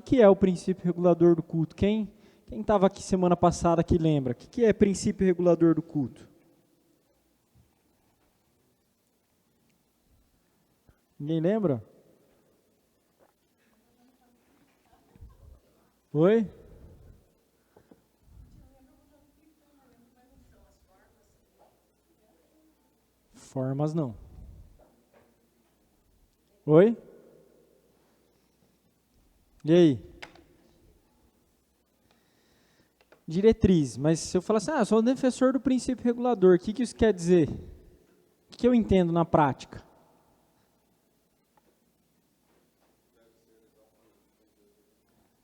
que é o princípio regulador do culto? Quem estava aqui semana passada que lembra? O que é princípio regulador do culto? Ninguém lembra? Oi? Formas não. Oi? E aí? Diretriz, mas se eu falar assim, eu sou defensor do princípio regulador, o que isso quer dizer? O que eu entendo na prática?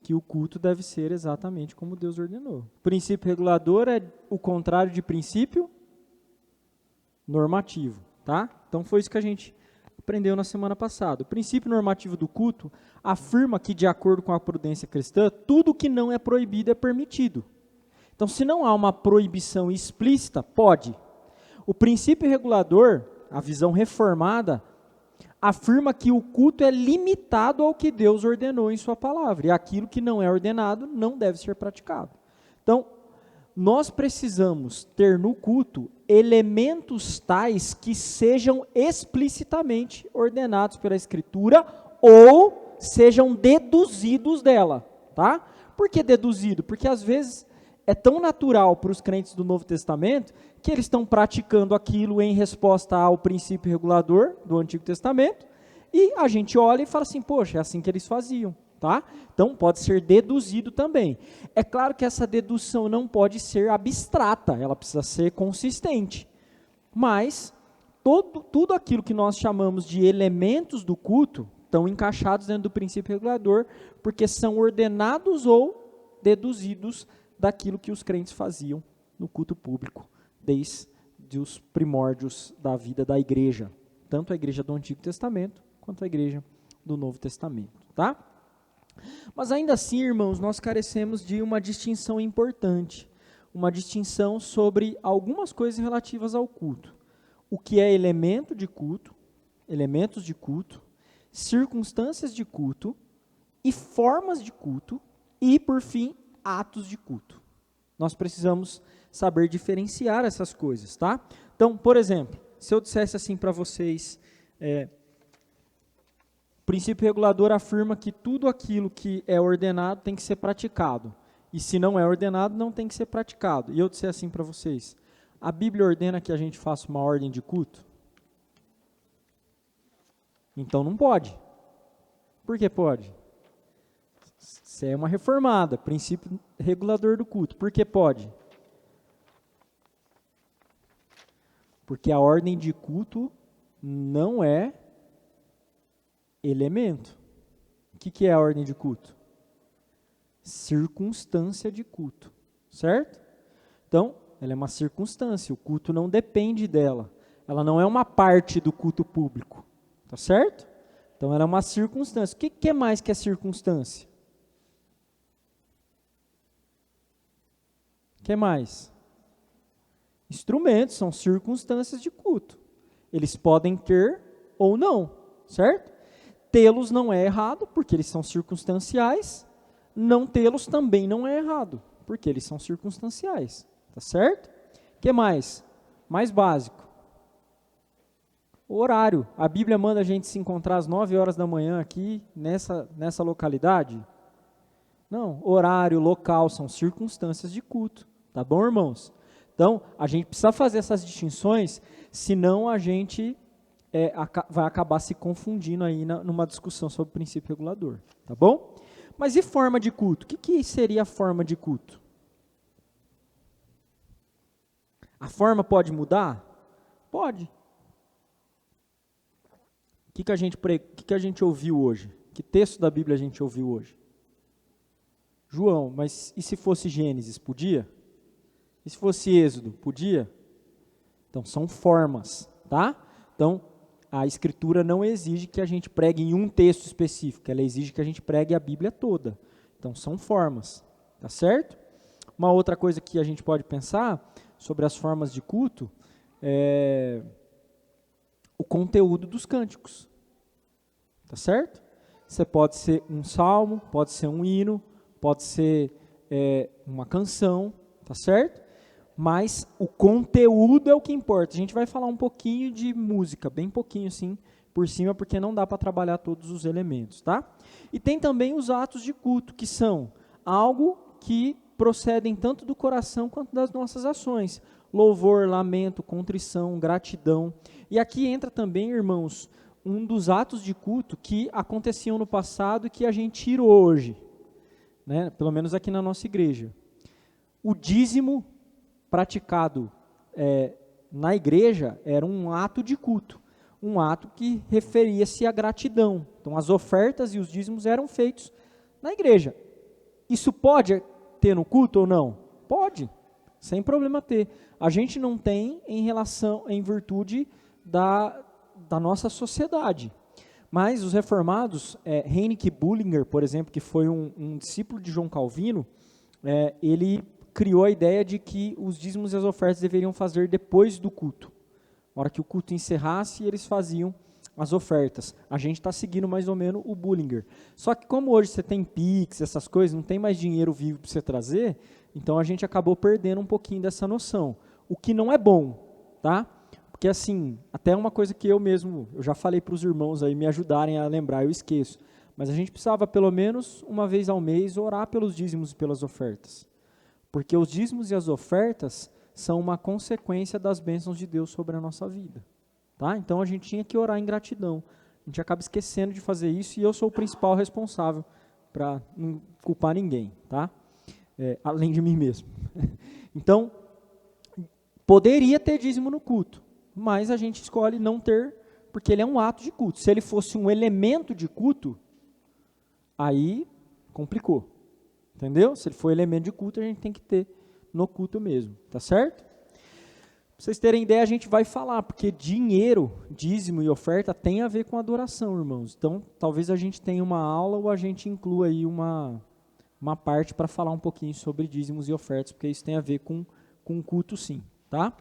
Que o culto deve ser exatamente como Deus ordenou. Princípio regulador é o contrário de princípio normativo, tá? Então foi isso que a gente aprendeu na semana passada. O princípio normativo do culto afirma que, de acordo com a prudência cristã, tudo que não é proibido é permitido. Então, se não há uma proibição explícita, pode. O princípio regulador, a visão reformada, afirma que o culto é limitado ao que Deus ordenou em sua palavra, e aquilo que não é ordenado não deve ser praticado. Então, nós precisamos ter no culto elementos tais que sejam explicitamente ordenados pela Escritura ou sejam deduzidos dela, tá? Por que deduzido? Porque às vezes é tão natural para os crentes do Novo Testamento que eles estão praticando aquilo em resposta ao princípio regulador do Antigo Testamento, e a gente olha e fala assim, poxa, é assim que eles faziam, tá? Então pode ser deduzido também. É claro que essa dedução não pode ser abstrata, ela precisa ser consistente, mas tudo aquilo que nós chamamos de elementos do culto estão encaixados dentro do princípio regulador, porque são ordenados ou deduzidos daquilo que os crentes faziam no culto público, desde os primórdios da vida da igreja, tanto a igreja do Antigo Testamento, quanto a igreja do Novo Testamento, tá? Mas ainda assim, irmãos, nós carecemos de uma distinção importante, uma distinção sobre algumas coisas relativas ao culto. O que é elemento de culto, elementos de culto, circunstâncias de culto e formas de culto e, por fim, atos de culto. Nós precisamos saber diferenciar essas coisas, tá? Então, por exemplo, se eu dissesse assim para vocês, o princípio regulador afirma que tudo aquilo que é ordenado tem que ser praticado, e se não é ordenado, não tem que ser praticado. E eu disser assim para vocês, a Bíblia ordena que a gente faça uma ordem de culto? Então não pode. Por que pode? Você é uma reformada, princípio regulador do culto. Por que pode? Porque a ordem de culto não é elemento. O que é a ordem de culto? Circunstância de culto, certo? Então, ela é uma circunstância, o culto não depende dela. Ela não é uma parte do culto público, tá certo? Então, ela é uma circunstância. O que é mais que a circunstância? O que mais? Instrumentos são circunstâncias de culto. Eles podem ter ou não, certo? Tê-los não é errado, porque eles são circunstanciais. Não tê-los também não é errado, porque eles são circunstanciais. Tá certo? O que mais? Mais básico. O horário. A Bíblia manda a gente se encontrar às 9 horas da manhã aqui, nessa localidade? Não. Horário, local, são circunstâncias de culto. Tá bom, irmãos? Então, a gente precisa fazer essas distinções, senão a gente vai acabar se confundindo aí numa discussão sobre o princípio regulador. Tá bom? Mas e forma de culto? O que seria a forma de culto? A forma pode mudar? Pode. O que a gente ouviu hoje? Que texto da Bíblia a gente ouviu hoje? João, mas e se fosse Gênesis, podia? E se fosse Êxodo, podia? Então, são formas, tá? Então, a Escritura não exige que a gente pregue em um texto específico, ela exige que a gente pregue a Bíblia toda. Então, são formas, tá certo? Uma outra coisa que a gente pode pensar sobre as formas de culto é o conteúdo dos cânticos, tá certo? Você pode ser um salmo, pode ser um hino, pode ser uma canção, tá certo? Mas o conteúdo é o que importa. A gente vai falar um pouquinho de música, bem pouquinho assim, por cima, porque não dá para trabalhar todos os elementos, tá? E tem também os atos de culto, que são algo que procedem tanto do coração quanto das nossas ações. Louvor, lamento, contrição, gratidão. E aqui entra também, irmãos, um dos atos de culto que aconteciam no passado e que a gente tirou hoje, né? Pelo menos aqui na nossa igreja. O dízimo praticado na igreja era um ato de culto, um ato que referia-se à gratidão. Então, as ofertas e os dízimos eram feitos na igreja. Isso pode ter no culto ou não? Pode, sem problema ter. A gente não tem em virtude da nossa sociedade. Mas os reformados, Heinrich Bullinger, por exemplo, que foi um discípulo de João Calvino, ele criou a ideia de que os dízimos e as ofertas deveriam fazer depois do culto. Na hora que o culto encerrasse, eles faziam as ofertas. A gente está seguindo mais ou menos o Bullinger. Só que como hoje você tem Pix, essas coisas, não tem mais dinheiro vivo para você trazer, então a gente acabou perdendo um pouquinho dessa noção. O que não é bom, tá? Porque assim, até uma coisa que eu já falei para os irmãos aí me ajudarem a lembrar, eu esqueço. Mas a gente precisava pelo menos uma vez ao mês orar pelos dízimos e pelas ofertas. Porque os dízimos e as ofertas são uma consequência das bênçãos de Deus sobre a nossa vida. Tá? Então a gente tinha que orar em gratidão. A gente acaba esquecendo de fazer isso e eu sou o principal responsável para não culpar ninguém, tá? Além de mim mesmo. Então, poderia ter dízimo no culto, mas a gente escolhe não ter, porque ele é um ato de culto. Se ele fosse um elemento de culto, aí complicou. Entendeu? Se ele for elemento de culto, a gente tem que ter no culto mesmo, tá certo? Para vocês terem ideia, a gente vai falar, porque dinheiro, dízimo e oferta tem a ver com adoração, irmãos. Então, talvez a gente tenha uma aula ou a gente inclua aí uma parte para falar um pouquinho sobre dízimos e ofertas, porque isso tem a ver com culto sim, tá?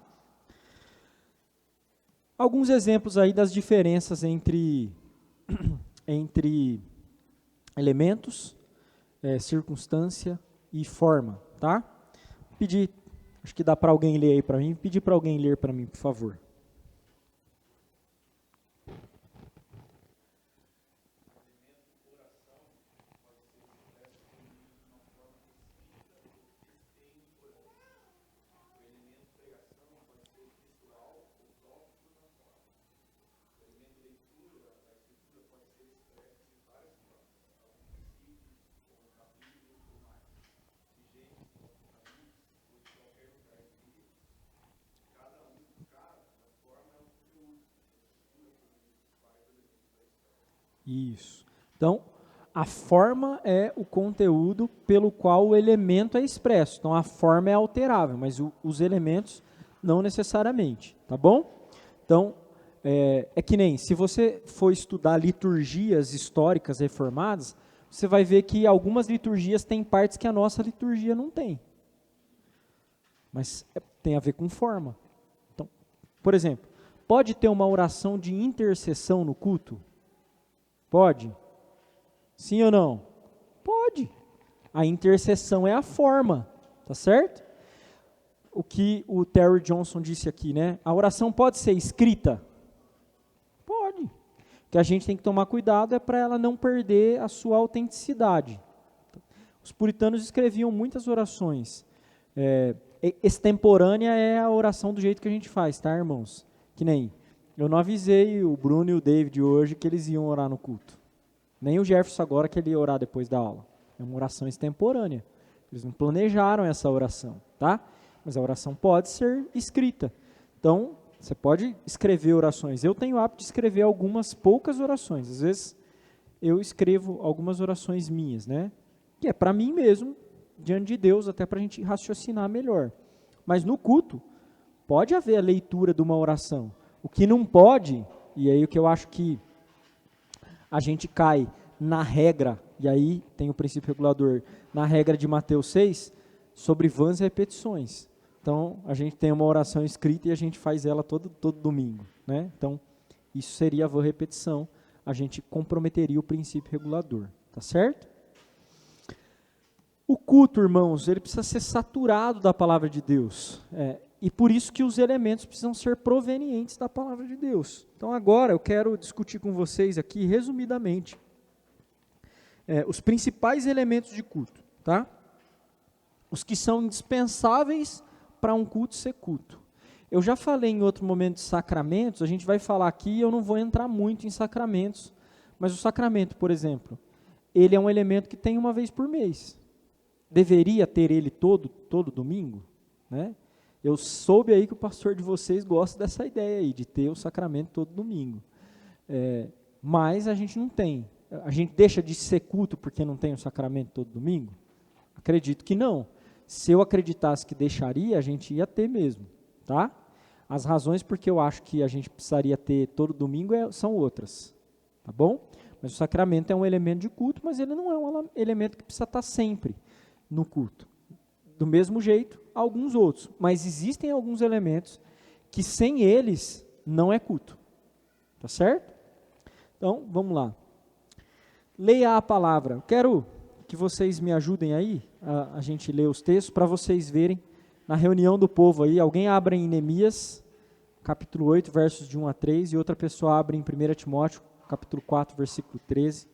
Alguns exemplos aí das diferenças entre elementos, circunstância e forma, tá? Pedir, acho que dá para alguém ler aí para mim, pedir para alguém ler para mim, por favor. Isso. Então, a forma é o conteúdo pelo qual o elemento é expresso. Então, a forma é alterável, mas os elementos não necessariamente, tá bom? Então, é que nem, se você for estudar liturgias históricas reformadas, você vai ver que algumas liturgias têm partes que a nossa liturgia não tem. Mas tem a ver com forma. Então, por exemplo, pode ter uma oração de intercessão no culto? Pode? Sim ou não? Pode. A intercessão é a forma, tá certo? O que o Terry Johnson disse aqui, né? A oração pode ser escrita? Pode. O que a gente tem que tomar cuidado é para ela não perder a sua autenticidade. Os puritanos escreviam muitas orações. Extemporânea é a oração do jeito que a gente faz, tá, irmãos? Que nem... Eu não avisei o Bruno e o David hoje que eles iam orar no culto. Nem o Jefferson agora que ele ia orar depois da aula. É uma oração extemporânea. Eles não planejaram essa oração, tá? Mas a oração pode ser escrita. Então, você pode escrever orações. Eu tenho o hábito de escrever algumas poucas orações. Às vezes, eu escrevo algumas orações minhas, né? Que é para mim mesmo, diante de Deus, até para a gente raciocinar melhor. Mas no culto, pode haver a leitura de uma oração. O que não pode, e aí o que eu acho que a gente cai na regra, e aí tem o princípio regulador, na regra de Mateus 6, sobre vãs repetições. Então, a gente tem uma oração escrita e a gente faz ela todo domingo, né? Então, isso seria a vã repetição. a gente comprometeria o princípio regulador, tá certo? O culto, irmãos, ele precisa ser saturado da palavra de Deus, e por isso que os elementos precisam ser provenientes da palavra de Deus. Então agora eu quero discutir com vocês aqui, resumidamente, os principais elementos de culto, tá? Os que são indispensáveis para um culto ser culto. Eu já falei em outro momento de sacramentos, a gente vai falar aqui, eu não vou entrar muito em sacramentos, mas o sacramento, por exemplo, ele é um elemento que tem uma vez por mês. Deveria ter ele todo domingo, né? Eu soube aí que o pastor de vocês gosta dessa ideia aí, de ter o sacramento todo domingo. Mas a gente não tem. A gente deixa de ser culto porque não tem o sacramento todo domingo? Acredito que não. Se eu acreditasse que deixaria, a gente ia ter mesmo, tá? As razões porque eu acho que a gente precisaria ter todo domingo são outras, tá bom? Mas o sacramento é um elemento de culto, mas ele não é um elemento que precisa estar sempre no culto. Do mesmo jeito, alguns outros. Mas existem alguns elementos que sem eles não é culto, tá certo? Então, vamos lá. Leia a palavra. Eu quero que vocês me ajudem aí, a gente ler os textos, para vocês verem na reunião do povo aí. Alguém abre em Neemias, capítulo 8, versos de 1 a 3, e outra pessoa abre em 1 Timóteo, capítulo 4, versículo 13.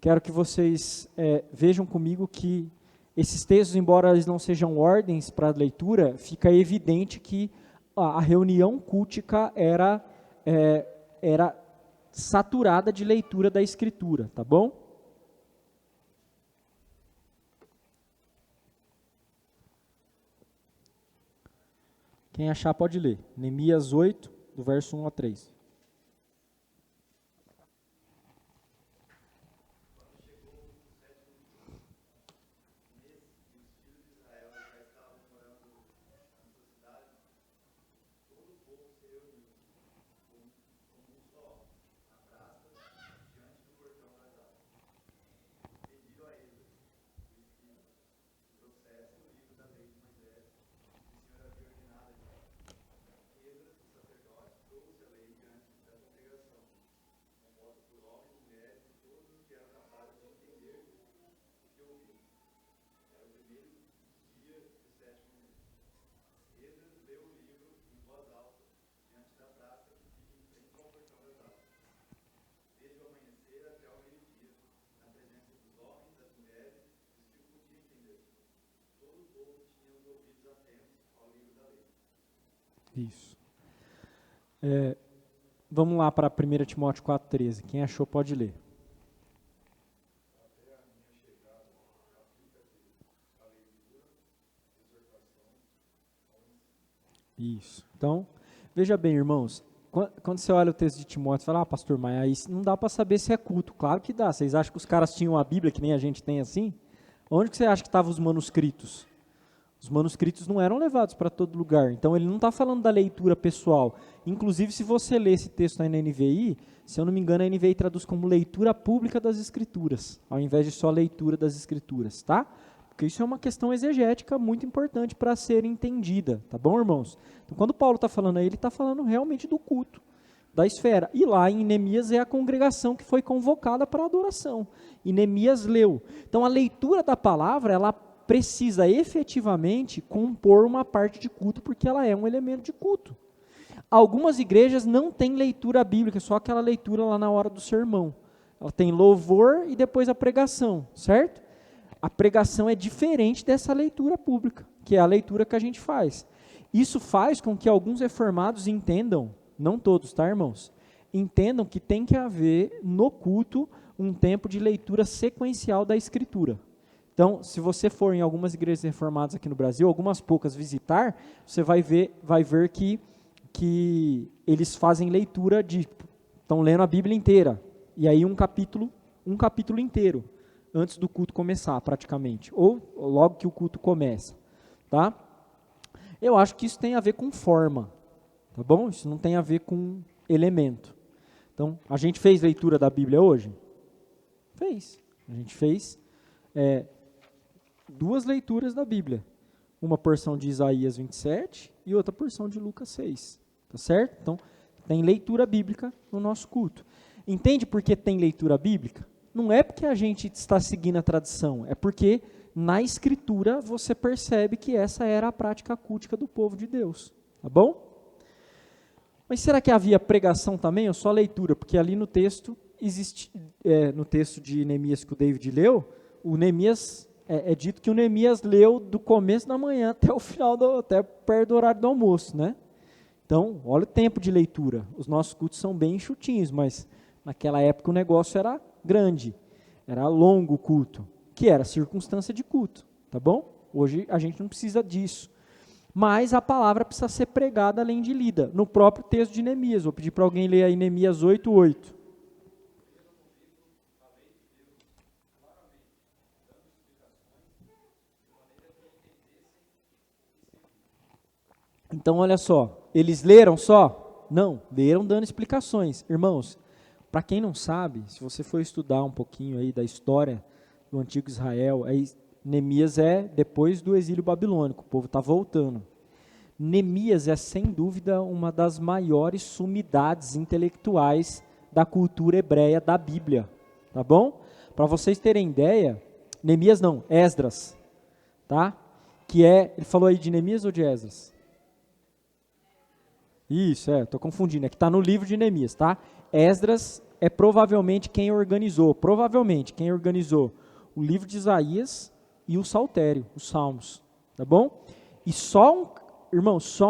Quero que vocês vejam comigo que esses textos, embora eles não sejam ordens para leitura, fica evidente que a reunião cultica era saturada de leitura da Escritura, tá bom? Quem achar pode ler. Neemias 8, do verso 1 a 3. Isso. Vamos lá para 1 Timóteo 4,13. Quem achou pode ler. Isso. Então, veja bem, irmãos, quando você olha o texto de Timóteo, você fala, pastor, mas aí não dá para saber se é culto. Claro que dá. Vocês acham que os caras tinham a Bíblia, que nem a gente tem assim? Onde que você acha que estavam os manuscritos? Os manuscritos não eram levados para todo lugar. Então, ele não está falando da leitura pessoal. Inclusive, se você ler esse texto aí na NVI, se eu não me engano, a NVI traduz como leitura pública das Escrituras, ao invés de só leitura das Escrituras, tá? Porque isso é uma questão exegética muito importante para ser entendida, tá bom, irmãos? Então, quando Paulo está falando aí, ele está falando realmente do culto, da esfera. E lá em Neemias é a congregação que foi convocada para a adoração. E Neemias leu. Então, a leitura da palavra, ela precisa efetivamente compor uma parte de culto, porque ela é um elemento de culto. Algumas igrejas não têm leitura bíblica, só aquela leitura lá na hora do sermão. Ela tem louvor e depois a pregação, certo? A pregação é diferente dessa leitura pública, que é a leitura que a gente faz. Isso faz com que alguns reformados entendam, não todos, tá, irmãos? Entendam que tem que haver no culto um tempo de leitura sequencial da Escritura. Então, se você for em algumas igrejas reformadas aqui no Brasil, algumas poucas visitar, você vai ver que eles fazem leitura estão lendo a Bíblia inteira, e aí um capítulo inteiro, antes do culto começar, praticamente, ou logo que o culto começa, tá? Eu acho que isso tem a ver com forma, tá bom? Isso não tem a ver com elemento. Então, a gente fez leitura da Bíblia hoje? Fez. A gente fez 2 leituras da Bíblia. Uma porção de Isaías 27 e outra porção de Lucas 6. Tá certo? Então, tem leitura bíblica no nosso culto. Entende por que tem leitura bíblica? Não é porque a gente está seguindo a tradição, é porque na Escritura você percebe que essa era a prática cultica do povo de Deus. Tá bom? Mas será que havia pregação também ou só leitura? Porque ali no texto, no texto de Neemias que o David leu, o Neemias, é dito que o Neemias leu do começo da manhã até o final, até perto do horário do almoço, né? Então, olha o tempo de leitura. Os nossos cultos são bem enxutinhos, mas naquela época o negócio era grande, era longo o culto, que era circunstância de culto, tá bom? Hoje a gente não precisa disso. Mas a palavra precisa ser pregada além de lida, no próprio texto de Neemias. Vou pedir para alguém ler aí Neemias 8:8. Então, olha só, eles leram só? Não, leram dando explicações. Irmãos, para quem não sabe, se você for estudar um pouquinho aí da história do antigo Israel, aí Neemias é depois do exílio babilônico, o povo está voltando. Neemias é, sem dúvida, uma das maiores sumidades intelectuais da cultura hebreia da Bíblia, tá bom? Para vocês terem ideia, Neemias não, Esdras, tá? Ele falou aí de Neemias ou de Esdras? Isso, estou confundindo, é que está no livro de Neemias, tá? Esdras é provavelmente quem organizou o livro de Isaías e o Saltério, os Salmos, tá bom? E só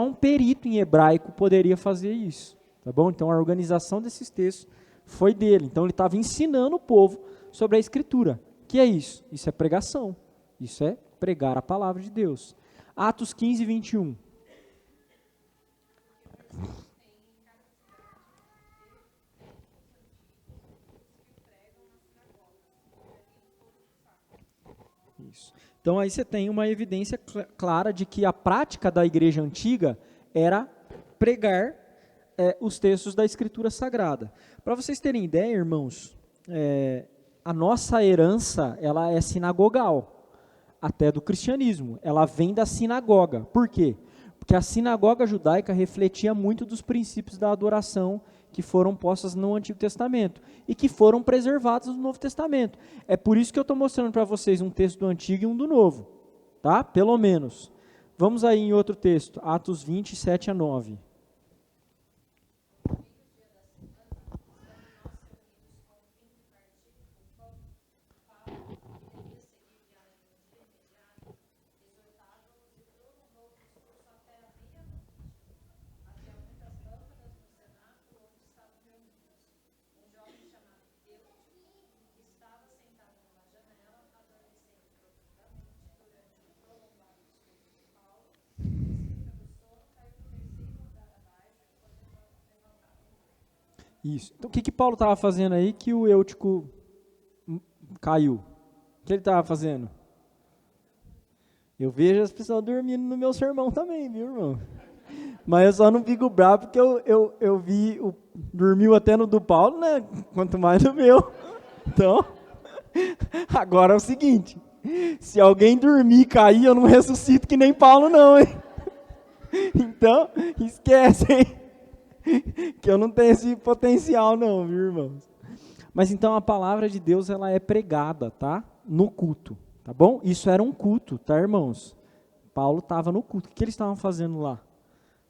um perito em hebraico poderia fazer isso, tá bom? Então a organização desses textos foi dele, então ele estava ensinando o povo sobre a Escritura. Que é isso? Isso é pregação, isso é pregar a palavra de Deus. Atos 15:21. Isso. Então aí você tem uma evidência clara de que a prática da igreja antiga era pregar os textos da Escritura Sagrada. Para vocês terem ideia, irmãos, a nossa herança ela é sinagogal, até do cristianismo. Ela vem da sinagoga. Por quê? Porque a sinagoga judaica refletia muito dos princípios da adoração que foram postas no Antigo Testamento e que foram preservados no Novo Testamento. É por isso que eu estou mostrando para vocês um texto do Antigo e um do Novo, tá? Pelo menos. Vamos aí em outro texto, Atos 20, 7-9. Isso. Então, o que Paulo estava fazendo aí que o Eutico caiu? O que ele estava fazendo? Eu vejo as pessoas dormindo no meu sermão também, viu, irmão? Mas eu só não fico bravo porque eu vi, dormiu até no do Paulo, né? Quanto mais no meu. Então, agora é o seguinte, se alguém dormir e cair, eu não ressuscito que nem Paulo não, hein? Então, esquece, hein? Que eu não tenho esse potencial não, viu, irmãos? Mas então a palavra de Deus ela é pregada, tá? No culto, tá bom? Isso era um culto, tá, irmãos? Paulo estava no culto. O que eles estavam fazendo lá?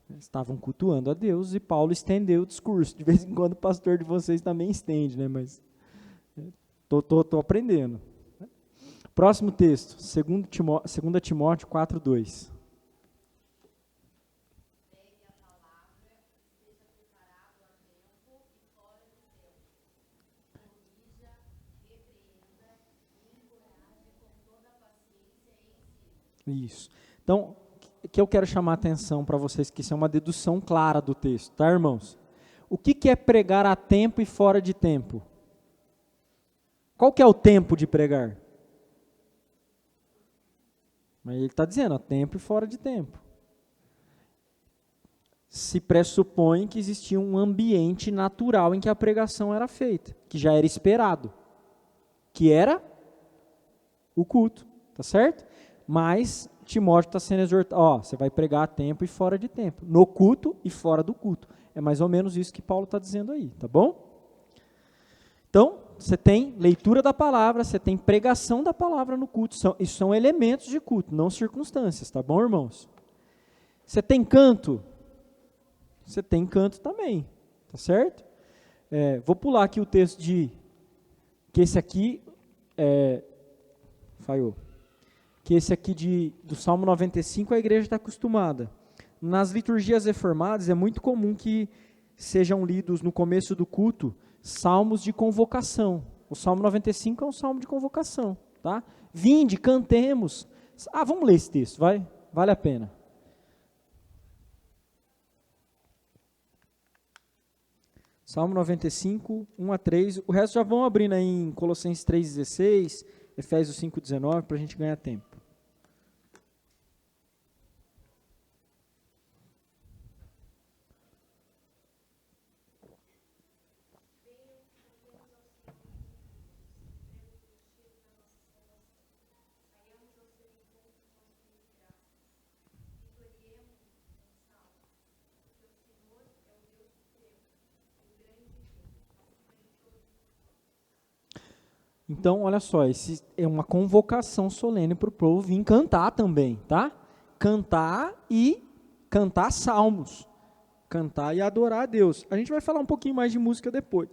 Eles estavam cultuando a Deus e Paulo estendeu o discurso. De vez em quando o pastor de vocês também estende, né? Mas tô aprendendo. Próximo texto, 2 Timóteo 4:2. Isso. Então, o que eu quero chamar a atenção para vocês, que isso é uma dedução clara do texto, tá, irmãos? O que é pregar a tempo e fora de tempo? Qual que é o tempo de pregar? Mas ele está dizendo, a tempo e fora de tempo. Se pressupõe que existia um ambiente natural em que a pregação era feita, que já era esperado, que era o culto, tá certo? Mas Timóteo está sendo exortado, você vai pregar a tempo e fora de tempo, no culto e fora do culto. É mais ou menos isso que Paulo está dizendo aí, tá bom? Então, você tem leitura da palavra, você tem pregação da palavra no culto. Isso são elementos de culto, não circunstâncias, tá bom, irmãos? Você tem canto? Você tem canto também, tá certo? Vou pular aqui o texto que esse aqui falhou. Que esse aqui do Salmo 95 a igreja está acostumada. Nas liturgias reformadas é muito comum que sejam lidos no começo do culto salmos de convocação. O Salmo 95 é um salmo de convocação, tá? Vinde, cantemos. Vamos ler esse texto, vai? Vale a pena. Salmo 95, 1 a 3. O resto já vão abrindo aí em Colossenses 3,16, Efésios 5,19, para a gente ganhar tempo. Então, olha só, esse é uma convocação solene para o povo vir cantar também, tá? Cantar salmos. Cantar e adorar a Deus. A gente vai falar um pouquinho mais de música depois.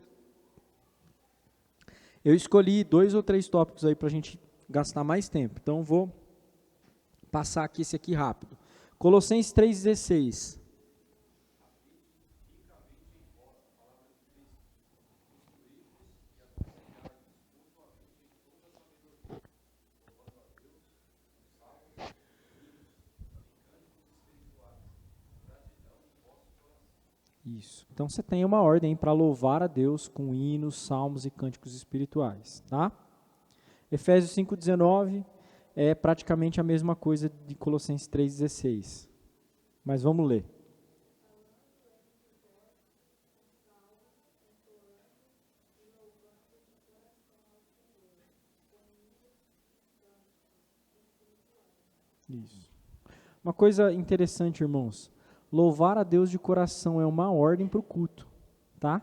Eu escolhi 2 ou 3 tópicos aí para a gente gastar mais tempo. Então, vou passar aqui esse aqui rápido. Colossenses 3,16. Isso. Então você tem uma ordem para louvar a Deus com hinos, salmos e cânticos espirituais, tá? Efésios 5:19 é praticamente a mesma coisa de Colossenses 3:16. Mas vamos ler. Isso. Uma coisa interessante, irmãos. Louvar a Deus de coração é uma ordem para o culto, tá?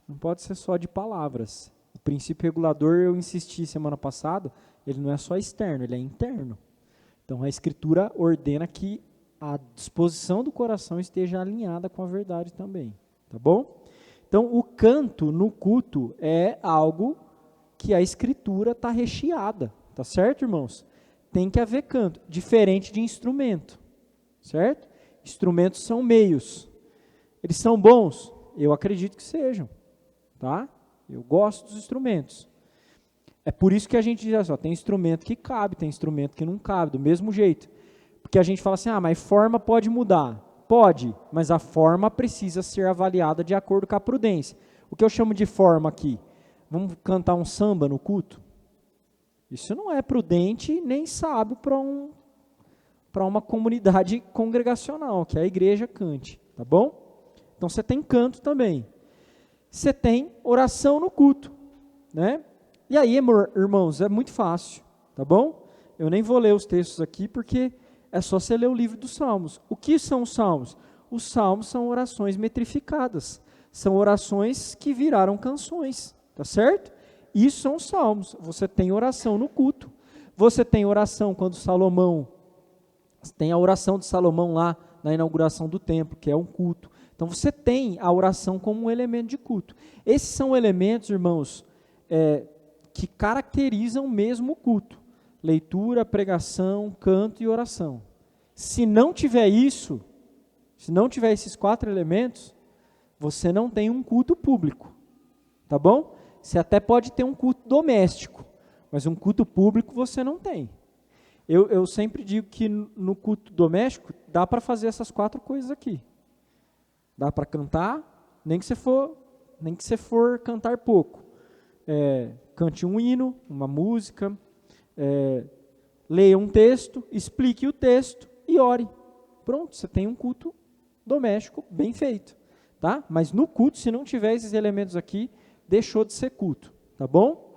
Não pode ser só de palavras. O princípio regulador, eu insisti semana passada, ele não é só externo, ele é interno. Então a Escritura ordena que a disposição do coração esteja alinhada com a verdade também, tá bom? Então o canto no culto é algo que a Escritura está recheada, tá certo, irmãos? Tem que haver canto, diferente de instrumento, certo? Instrumentos são meios. Eles são bons? Eu acredito que sejam, tá? Eu gosto dos instrumentos. É por isso que a gente diz assim, tem instrumento que cabe, tem instrumento que não cabe, do mesmo jeito. Porque a gente fala assim, mas forma pode mudar. Pode, mas a forma precisa ser avaliada de acordo com a prudência. O que eu chamo de forma aqui? Vamos cantar um samba no culto? Isso não é prudente nem sábio para uma comunidade congregacional, que a igreja cante, tá bom? Então você tem canto também. Você tem oração no culto, né? E aí, irmãos, é muito fácil, tá bom? Eu nem vou ler os textos aqui, porque é só você ler o livro dos Salmos. O que são os Salmos? Os Salmos são orações metrificadas, são orações que viraram canções, tá certo? Isso são os Salmos. Você tem oração no culto. Você tem oração quando Salomão... Tem a oração de Salomão lá na inauguração do templo, que é um culto. Então você tem a oração como um elemento de culto. Esses são elementos, irmãos, que caracterizam mesmo o culto. Leitura, pregação, canto e oração. Se não tiver isso, se não tiver esses 4 elementos, você não tem um culto público. Tá bom? Você até pode ter um culto doméstico, mas um culto público você não tem. Eu sempre digo que no culto doméstico dá para fazer essas 4 coisas aqui. Dá para cantar, nem que você for cantar pouco. Cante um hino, uma música, leia um texto, explique o texto e ore. Pronto, você tem um culto doméstico bem feito. Tá? Mas no culto, se não tiver esses elementos aqui, deixou de ser culto. Tá bom?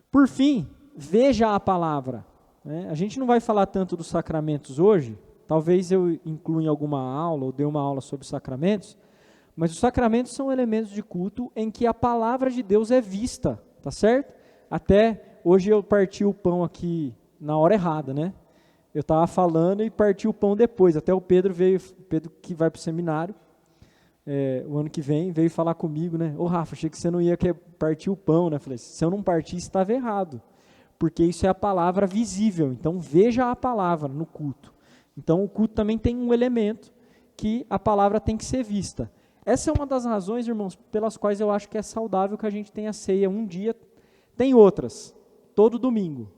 Por fim, veja a palavra. A gente não vai falar tanto dos sacramentos hoje, talvez eu inclua em alguma aula, ou dê uma aula sobre sacramentos, Mas os sacramentos são elementos de culto em que a palavra de Deus é vista, tá certo? Até hoje eu parti o pão aqui na hora errada, né? Eu estava falando e parti o pão depois. Até o Pedro que vai para o seminário, o ano que vem, veio falar comigo, né? Ô Rafa, achei que você não ia partir o pão, né? Falei, se eu não partisse, estava errado. Porque isso é a palavra visível. Então veja a palavra no culto. Então o culto também tem um elemento que a palavra tem que ser vista. Essa é uma das razões, irmãos, pelas quais eu acho que é saudável que a gente tenha ceia um dia. Tem outras, todo domingo,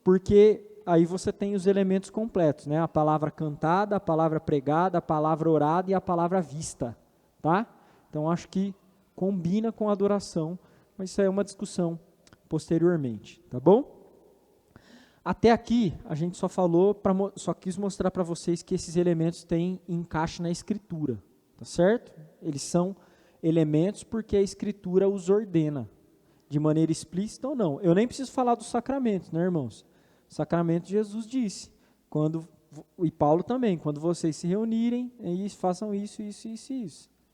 porque aí você tem os elementos completos, né? A palavra cantada, a palavra pregada, a palavra orada e a palavra vista, tá? Então acho que combina com a adoração, mas isso aí é uma discussão posteriormente, tá bom? Até aqui a gente só quis mostrar para vocês que esses elementos têm encaixe na Escritura, tá certo? Eles são elementos porque a Escritura os ordena, de maneira explícita ou não. Eu nem preciso falar dos sacramentos, né, irmãos? Sacramento Jesus disse, e Paulo também, quando vocês se reunirem, façam isso,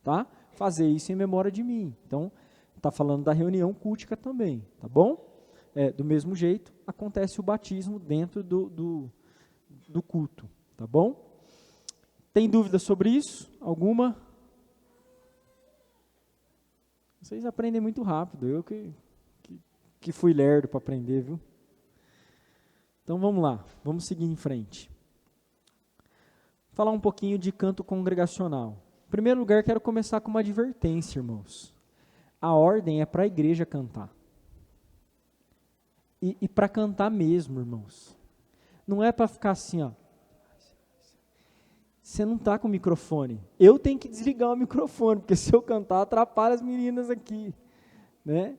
tá? Fazer isso em memória de mim. Então, está falando da reunião cultica também, tá bom? Do mesmo jeito, acontece o batismo dentro do culto, tá bom? Tem dúvida sobre isso? Alguma? Vocês aprendem muito rápido, eu que fui lerdo para aprender, viu? Então vamos lá, vamos seguir em frente. Falar um pouquinho de canto congregacional. Em primeiro lugar, quero começar com uma advertência, irmãos. A ordem é para a igreja cantar. E para cantar mesmo, irmãos. Não é para ficar assim, ó. Você não está com o microfone. Eu tenho que desligar o microfone, porque se eu cantar, atrapalha as meninas aqui, né?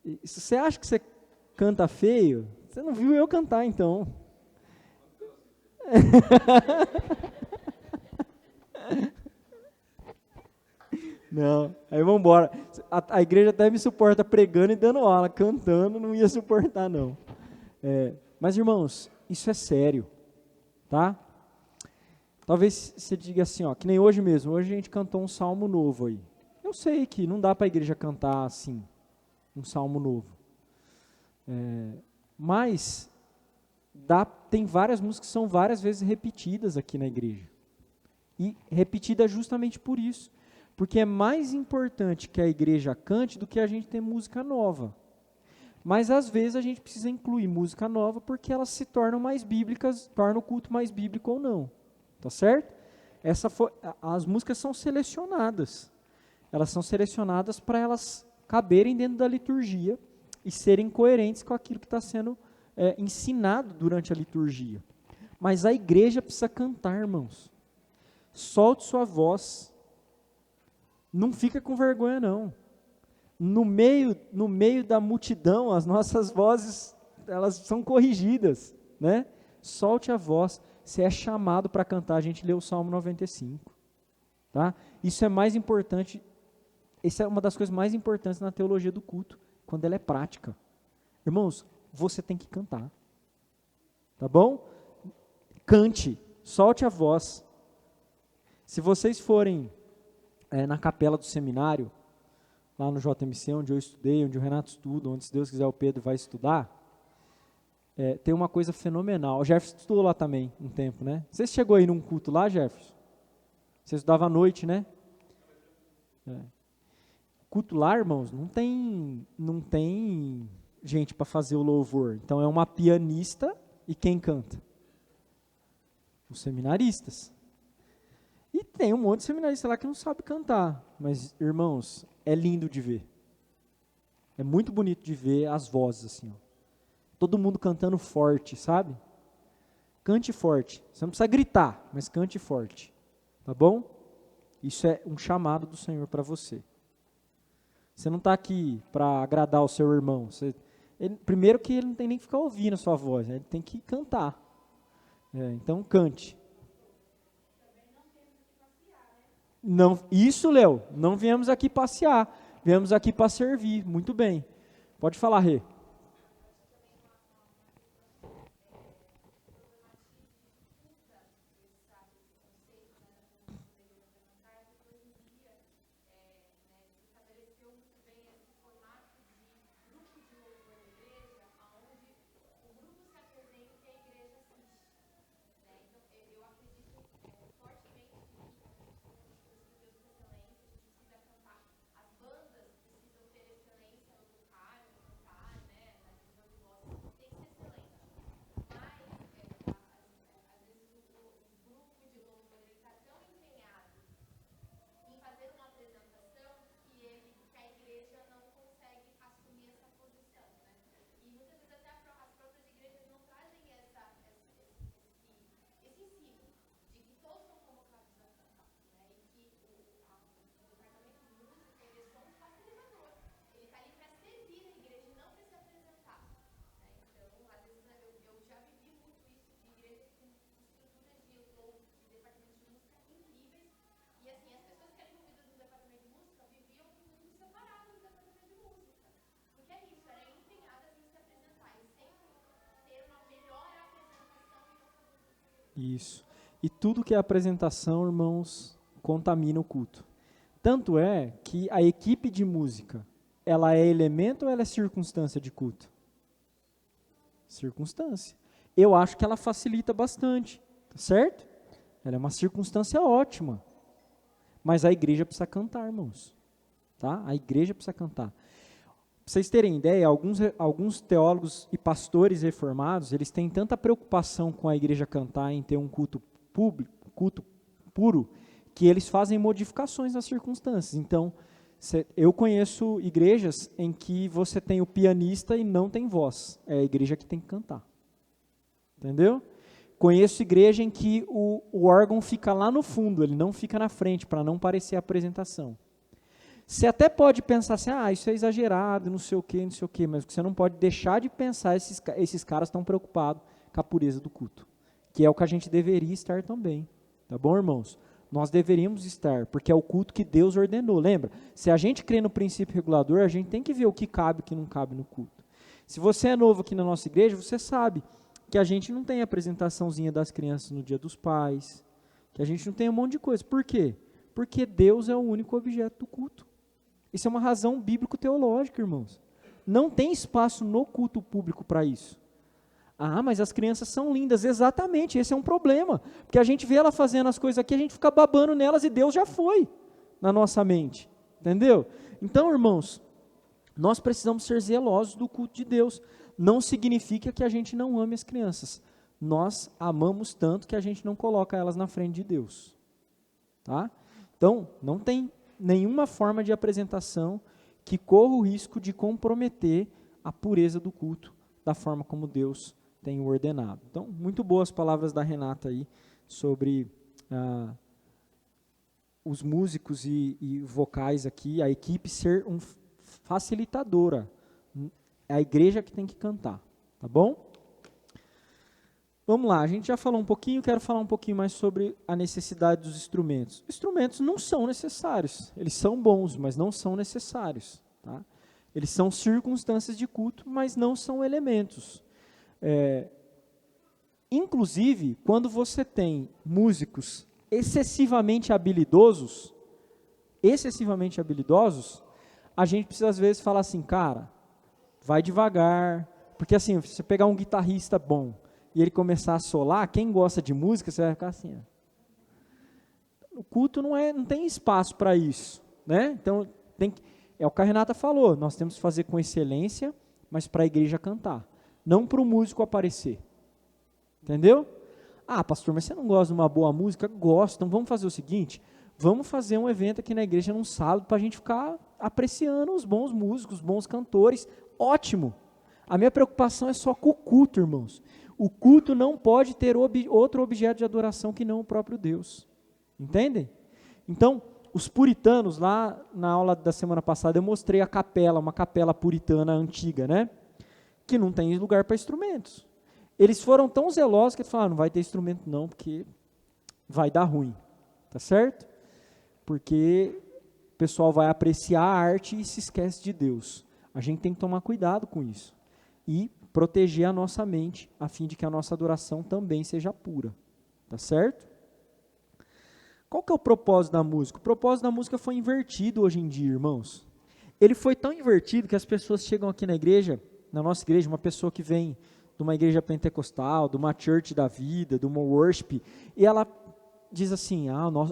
E se você acha que você canta feio, você não viu eu cantar, então. Não, aí vamos embora. A igreja até me suporta pregando e dando aula, cantando, não ia suportar, não. Mas, irmãos, isso é sério, tá? Talvez você diga assim, ó, que nem hoje mesmo. Hoje a gente cantou um salmo novo aí. Eu sei que não dá para a igreja cantar assim, um salmo novo. Mas tem várias músicas que são várias vezes repetidas aqui na igreja. E repetida justamente por isso. Porque é mais importante que a igreja cante do que a gente ter música nova. Mas às vezes a gente precisa incluir música nova porque elas se tornam mais bíblicas, tornam o culto mais bíblico ou não. Tá certo? As músicas são selecionadas. Elas são selecionadas para elas caberem dentro da liturgia e serem coerentes com aquilo que está sendo ensinado durante a liturgia. Mas a igreja precisa cantar, irmãos. Solte sua voz. Não fica com vergonha, não. No meio da multidão, as nossas vozes, elas são corrigidas, né? Solte a voz. Você é chamado para cantar, a gente lê o Salmo 95. Tá? Isso é mais importante, essa é uma das coisas mais importantes na teologia do culto, quando ela é prática. Irmãos, você tem que cantar. Tá bom? Cante, solte a voz. Se vocês forem na capela do seminário, lá no JMC, onde eu estudei, onde o Renato estuda, onde, se Deus quiser, o Pedro vai estudar, tem uma coisa fenomenal. O Jefferson estudou lá também um tempo, né? Você chegou aí num culto lá, Jefferson? Você estudava à noite, né? Culto lá, irmãos, não tem gente para fazer o louvor. Então é uma pianista e quem canta? Os seminaristas. E tem um monte de seminarista lá que não sabe cantar. Mas, irmãos, é lindo de ver. É muito bonito de ver as vozes assim, ó. Todo mundo cantando forte, sabe? Cante forte. Você não precisa gritar, mas cante forte. Tá bom? Isso é um chamado do Senhor para você. Você não está aqui para agradar o seu irmão. Primeiro que ele não tem nem que ficar ouvindo a sua voz, né? Ele tem que cantar. Então cante. Não, isso, Léo, não viemos aqui passear. Viemos aqui para servir. Muito bem. Pode falar, Rê. Isso. E tudo que é apresentação, irmãos, contamina o culto. Tanto é que a equipe de música, ela é elemento ou ela é circunstância de culto? Circunstância. Eu acho que ela facilita bastante, tá certo? Ela é uma circunstância ótima. Mas a igreja precisa cantar, irmãos. Tá? A igreja precisa cantar. Para vocês terem ideia, alguns teólogos e pastores reformados, eles têm tanta preocupação com a igreja cantar em ter um culto público, culto puro, que eles fazem modificações nas circunstâncias. Então, eu conheço igrejas em que você tem o pianista e não tem voz. É a igreja que tem que cantar. Entendeu? Conheço igreja em que o órgão fica lá no fundo, ele não fica na frente, para não parecer a apresentação. Você até pode pensar assim, isso é exagerado, não sei o quê, mas você não pode deixar de pensar, esses caras estão preocupados com a pureza do culto, que é o que a gente deveria estar também, tá bom, irmãos? Nós deveríamos estar, porque é o culto que Deus ordenou, lembra? Se a gente crê no princípio regulador, a gente tem que ver o que cabe e o que não cabe no culto. Se você é novo aqui na nossa igreja, você sabe que a gente não tem apresentaçãozinha das crianças no dia dos pais, que a gente não tem um monte de coisa. Por quê? Porque Deus é o único objeto do culto. Isso é uma razão bíblico-teológica, irmãos. Não tem espaço no culto público para isso. Mas as crianças são lindas. Exatamente, esse é um problema. Porque a gente vê ela fazendo as coisas aqui, a gente fica babando nelas e Deus já foi na nossa mente. Entendeu? Então, irmãos, nós precisamos ser zelosos do culto de Deus. Não significa que a gente não ame as crianças. Nós amamos tanto que a gente não coloca elas na frente de Deus. Tá? Então, não tem nenhuma forma de apresentação que corra o risco de comprometer a pureza do culto da forma como Deus tem ordenado. Então, muito boas palavras da Renata aí sobre os músicos e vocais aqui, a equipe ser facilitadora. É a igreja que tem que cantar, tá bom? Vamos lá, a gente já falou um pouquinho, quero falar um pouquinho mais sobre a necessidade dos instrumentos. Os instrumentos não são necessários, eles são bons, mas não são necessários. Tá? Eles são circunstâncias de culto, mas não são elementos. Inclusive, quando você tem músicos excessivamente habilidosos, a gente precisa às vezes falar assim, cara, vai devagar, porque assim, se você pegar um guitarrista bom, e ele começar a solar, quem gosta de música, você vai ficar assim. O culto não tem espaço para isso. Né? Então, é o que a Renata falou, nós temos que fazer com excelência, mas para a igreja cantar. Não para o músico aparecer. Entendeu? Pastor, mas você não gosta de uma boa música? Gosto, então vamos fazer o seguinte, vamos fazer um evento aqui na igreja num sábado, para a gente ficar apreciando os bons músicos, os bons cantores. Ótimo! A minha preocupação é só com o culto, irmãos. O culto não pode ter outro objeto de adoração que não o próprio Deus. Entendem? Então, os puritanos, lá na aula da semana passada, eu mostrei a capela, uma capela puritana antiga, né? Que não tem lugar para instrumentos. Eles foram tão zelosos que eles falaram, não vai ter instrumento não, porque vai dar ruim. Tá certo? Porque o pessoal vai apreciar a arte e se esquece de Deus. A gente tem que tomar cuidado com isso. E proteger a nossa mente, a fim de que a nossa adoração também seja pura. Tá certo? Qual que é o propósito da música? O propósito da música foi invertido hoje em dia, irmãos. Ele foi tão invertido que as pessoas chegam aqui na igreja, na nossa igreja, uma pessoa que vem de uma igreja pentecostal, de uma church da vida, de uma worship, e ela diz assim,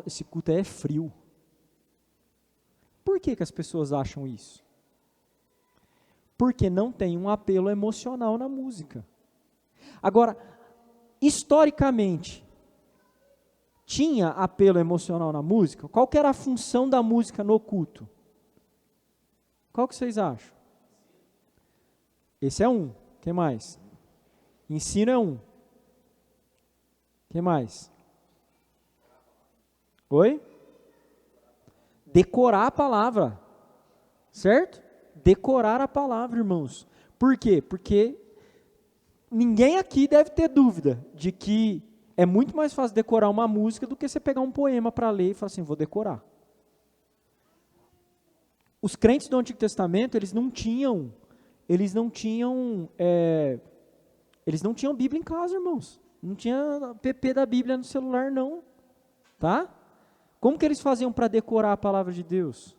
esse culto é frio. Por que as pessoas acham isso? Porque não tem um apelo emocional na música. Agora, historicamente, tinha apelo emocional na música? Qual que era a função da música no culto? Qual que vocês acham? Esse é um. Quem mais? Ensino é um. Quem mais? Oi? Decorar a palavra. Certo? Decorar a palavra, irmãos. Por quê? Porque ninguém aqui deve ter dúvida de que é muito mais fácil decorar uma música do que você pegar um poema para ler e falar assim, vou decorar. Os crentes do Antigo Testamento, eles não tinham Bíblia em casa, irmãos. Não tinha app da Bíblia no celular, não. Tá? Como que eles faziam para decorar a palavra de Deus?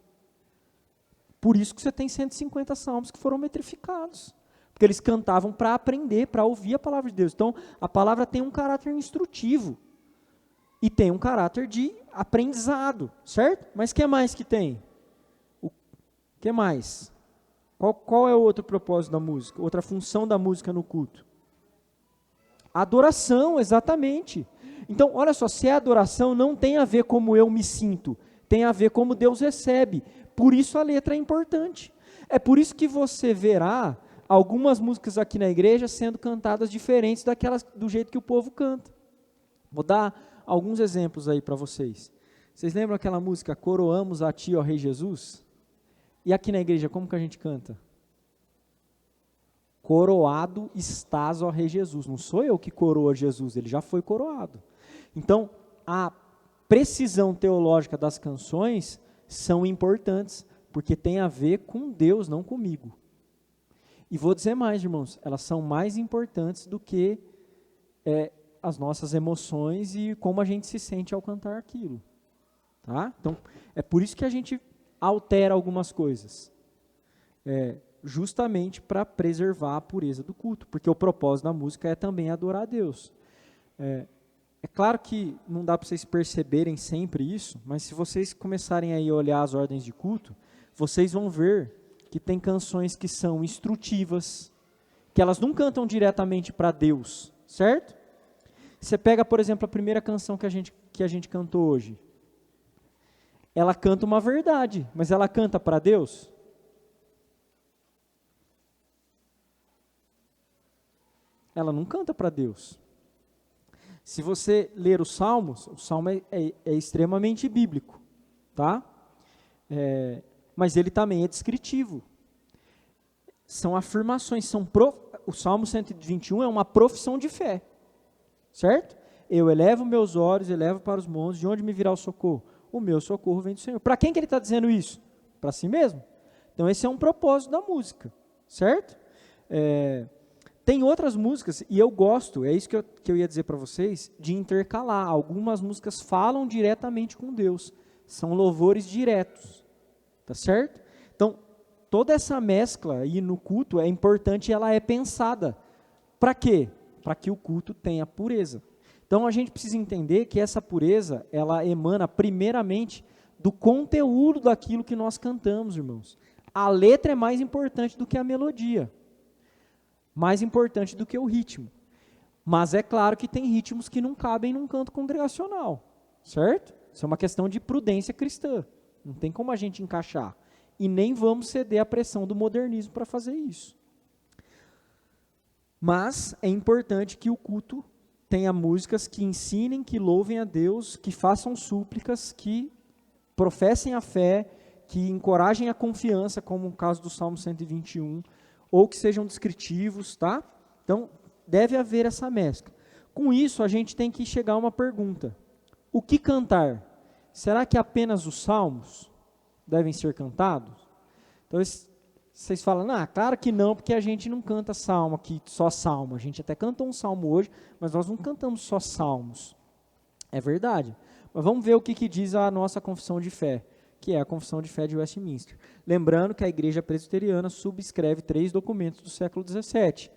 Por isso que você tem 150 salmos que foram metrificados. Porque eles cantavam para aprender, para ouvir a palavra de Deus. Então, a palavra tem um caráter instrutivo. E tem um caráter de aprendizado, certo? Mas o que mais que tem? O que mais? Qual é o outro propósito da música? Outra função da música no culto? Adoração, exatamente. Então, olha só, se é adoração, não tem a ver como eu me sinto, tem a ver como Deus recebe. Por isso a letra é importante. É por isso que você verá algumas músicas aqui na igreja sendo cantadas diferentes daquelas do jeito que o povo canta. Vou dar alguns exemplos aí para vocês. Vocês lembram aquela música Coroamos a Ti, ó Rei Jesus? E aqui na igreja, como que a gente canta? Coroado estás, ó Rei Jesus. Não sou eu que coroa Jesus, ele já foi coroado. Então, a precisão teológica das canções são importantes, porque tem a ver com Deus, não comigo. E vou dizer mais, irmãos, elas são mais importantes do que as nossas emoções e como a gente se sente ao cantar aquilo. Tá? Então, é por isso que a gente altera algumas coisas. Justamente para preservar a pureza do culto, porque o propósito da música é também adorar a Deus. É claro que não dá para vocês perceberem sempre isso, mas se vocês começarem aí a olhar as ordens de culto, vocês vão ver que tem canções que são instrutivas, que elas não cantam diretamente para Deus, certo? Você pega, por exemplo, a primeira canção que a gente cantou hoje. Ela canta uma verdade, mas ela canta para Deus? Ela não canta para Deus. Se você ler os Salmos, o Salmo é extremamente bíblico, tá? Mas ele também é descritivo. São afirmações, o Salmo 121 é uma profissão de fé, certo? Eu elevo meus olhos, elevo para os montes, de onde me virá o socorro? O meu socorro vem do Senhor. Para quem que ele está dizendo isso? Para si mesmo. Então esse é um propósito da música, certo? Tem outras músicas, e eu gosto, é isso que eu ia dizer para vocês, de intercalar. Algumas músicas falam diretamente com Deus, são louvores diretos, tá certo? Então, toda essa mescla aí no culto é importante e ela é pensada. Para quê? Para que o culto tenha pureza. Então, a gente precisa entender que essa pureza, ela emana primeiramente do conteúdo daquilo que nós cantamos, irmãos. A letra é mais importante do que a melodia. Mais importante do que o ritmo. Mas é claro que tem ritmos que não cabem num canto congregacional, certo? Isso é uma questão de prudência cristã. Não tem como a gente encaixar. E nem vamos ceder à pressão do modernismo para fazer isso. Mas é importante que o culto tenha músicas que ensinem, que louvem a Deus, que façam súplicas, que professem a fé, que encorajem a confiança, como o caso do Salmo 121, ou que sejam descritivos, tá? Então, deve haver essa mescla. Com isso, a gente tem que chegar a uma pergunta. O que cantar? Será que apenas os salmos devem ser cantados? Então, vocês falam, claro que não, porque a gente não canta salmo aqui, só salmo. A gente até cantou um salmo hoje, mas nós não cantamos só salmos. É verdade. Mas vamos ver o que diz a nossa confissão de fé, que é a Confissão de Fé de Westminster. Lembrando que a Igreja Presbiteriana subscreve 3 documentos do século XVII.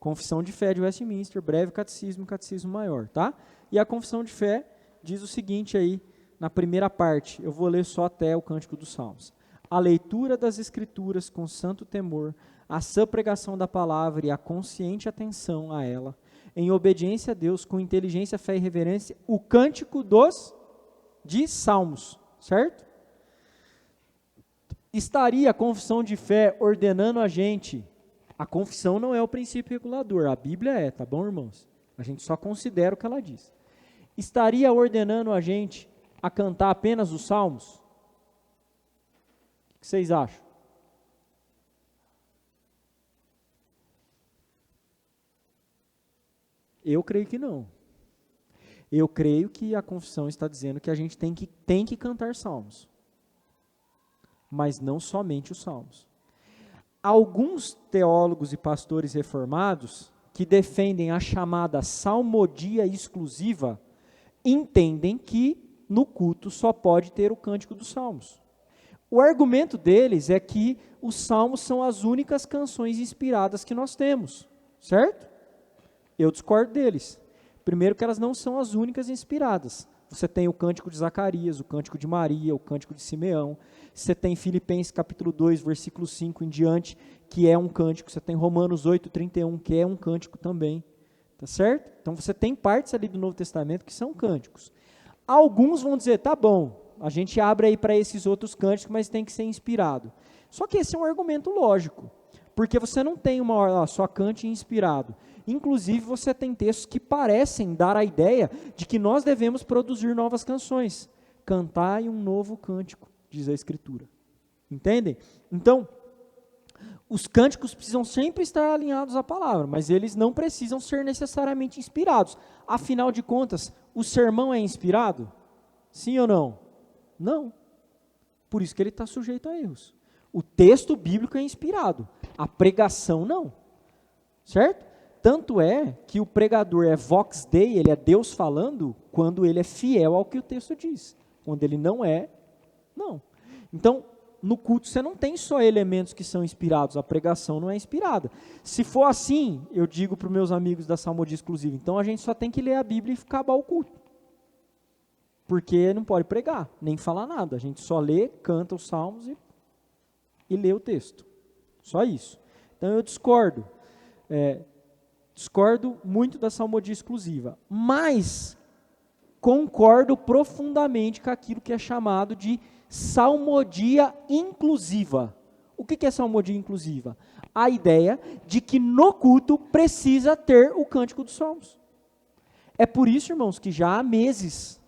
Confissão de Fé de Westminster, Breve Catecismo e Catecismo Maior, tá? E a Confissão de Fé diz o seguinte aí, na primeira parte, eu vou ler só até o Cântico dos Salmos. A leitura das Escrituras com santo temor, a sã pregação da palavra e a consciente atenção a ela, em obediência a Deus, com inteligência, fé e reverência, o Cântico de Salmos, certo? Estaria a confissão de fé ordenando a gente? A confissão não é o princípio regulador, a Bíblia é, tá bom, irmãos? A gente só considera o que ela diz. Estaria ordenando a gente a cantar apenas os salmos? O que vocês acham? Eu creio que não. Eu creio que a confissão está dizendo que a gente tem que cantar salmos. Mas não somente os salmos. Alguns teólogos e pastores reformados, que defendem a chamada salmodia exclusiva entendem que no culto só pode ter o cântico dos salmos. O argumento deles é que os salmos são as únicas canções inspiradas que nós temos, certo? Eu discordo deles. Primeiro que elas não são as únicas inspiradas. Você tem o cântico de Zacarias, o cântico de Maria, o cântico de Simeão. Você tem Filipenses capítulo 2, versículo 5 em diante, que é um cântico. Você tem Romanos 8, 31, que é um cântico também. Tá certo? Então você tem partes ali do Novo Testamento que são cânticos. Alguns vão dizer, tá bom, a gente abre aí para esses outros cânticos, mas tem que ser inspirado. Só que esse é um argumento lógico, porque você não tem uma hora só cante inspirado. Inclusive, você tem textos que parecem dar a ideia de que nós devemos produzir novas canções. Cantai um novo cântico, diz a Escritura. Entendem? Então, os cânticos precisam sempre estar alinhados à palavra, mas eles não precisam ser necessariamente inspirados. Afinal de contas, o sermão é inspirado? Sim ou não? Não. Por isso que ele está sujeito a erros. O texto bíblico é inspirado, a pregação não. Certo? Tanto é que o pregador é vox dei, ele é Deus falando, quando ele é fiel ao que o texto diz. Quando ele não é, não. Então, no culto você não tem só elementos que são inspirados, a pregação não é inspirada. Se for assim, eu digo para os meus amigos da Salmodia Exclusiva, então a gente só tem que ler a Bíblia e acabar o culto. Porque não pode pregar, nem falar nada. A gente só lê, canta os salmos e lê o texto. Só isso. Então eu discordo. Discordo muito da salmodia exclusiva, mas concordo profundamente com aquilo que é chamado de salmodia inclusiva. O que é salmodia inclusiva? A ideia de que no culto precisa ter o cântico dos salmos. É por isso, irmãos, que já há meses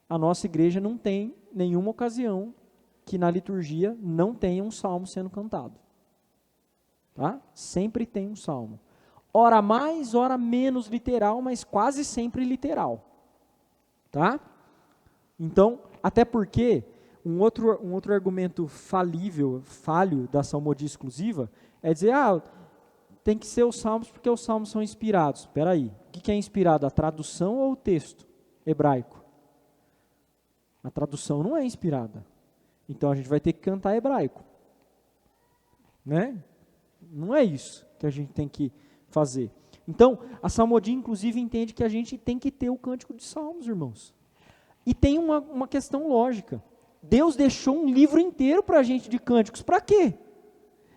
a nossa igreja não tem nenhuma ocasião que na liturgia não tenha um salmo sendo cantado. Tá? Sempre tem um salmo. Ora mais, ora menos literal, mas quase sempre literal. Tá? Então, até porque um outro argumento falho da salmodia exclusiva é dizer, tem que ser os salmos porque os salmos são inspirados. Espera aí, o que é inspirado? A tradução ou o texto hebraico? A tradução não é inspirada. Então a gente vai ter que cantar hebraico. Né? Não é isso que a gente tem que fazer. Então, a salmodia, inclusive, entende que a gente tem que ter o cântico de salmos, irmãos. E tem uma questão lógica. Deus deixou um livro inteiro para a gente de cânticos. Para quê?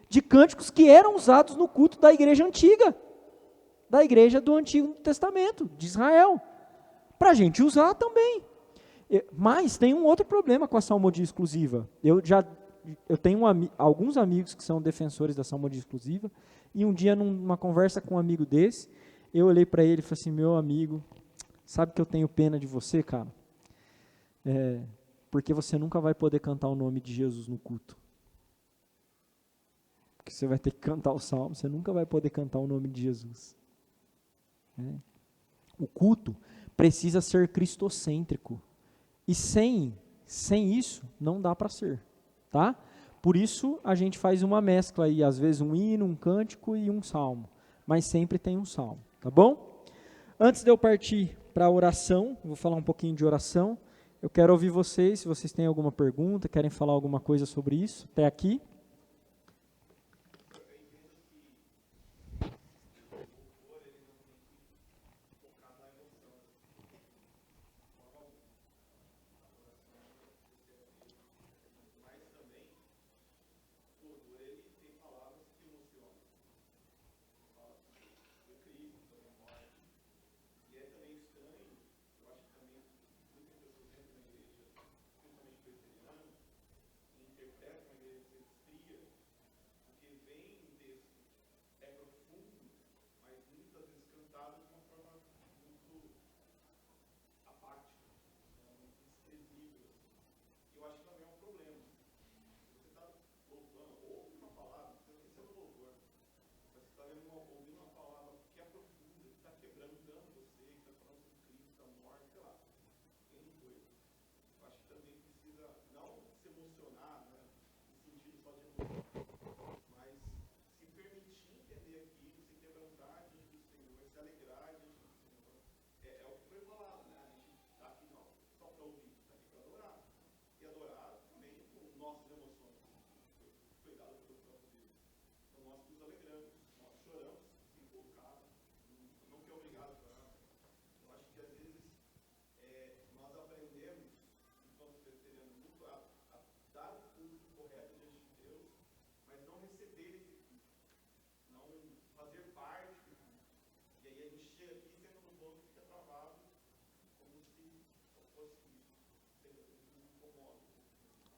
De cânticos que eram usados no culto da igreja antiga. Da igreja do Antigo Testamento, de Israel. Para a gente usar também. Mas tem um outro problema com a salmodia exclusiva. Eu tenho alguns amigos que são defensores da salmodia exclusiva, e um dia, numa conversa com um amigo desse, eu olhei para ele e falei assim, meu amigo, sabe que eu tenho pena de você, cara? Porque você nunca vai poder cantar o nome de Jesus no culto. Porque você vai ter que cantar o salmo, você nunca vai poder cantar o nome de Jesus. O culto precisa ser cristocêntrico. E sem isso, não dá para ser. Tá? Por isso, a gente faz uma mescla aí, às vezes um hino, um cântico e um salmo. Mas sempre tem um salmo, tá bom? Antes de eu partir para a oração, vou falar um pouquinho de oração. Eu quero ouvir vocês, se vocês têm alguma pergunta, querem falar alguma coisa sobre isso, até aqui.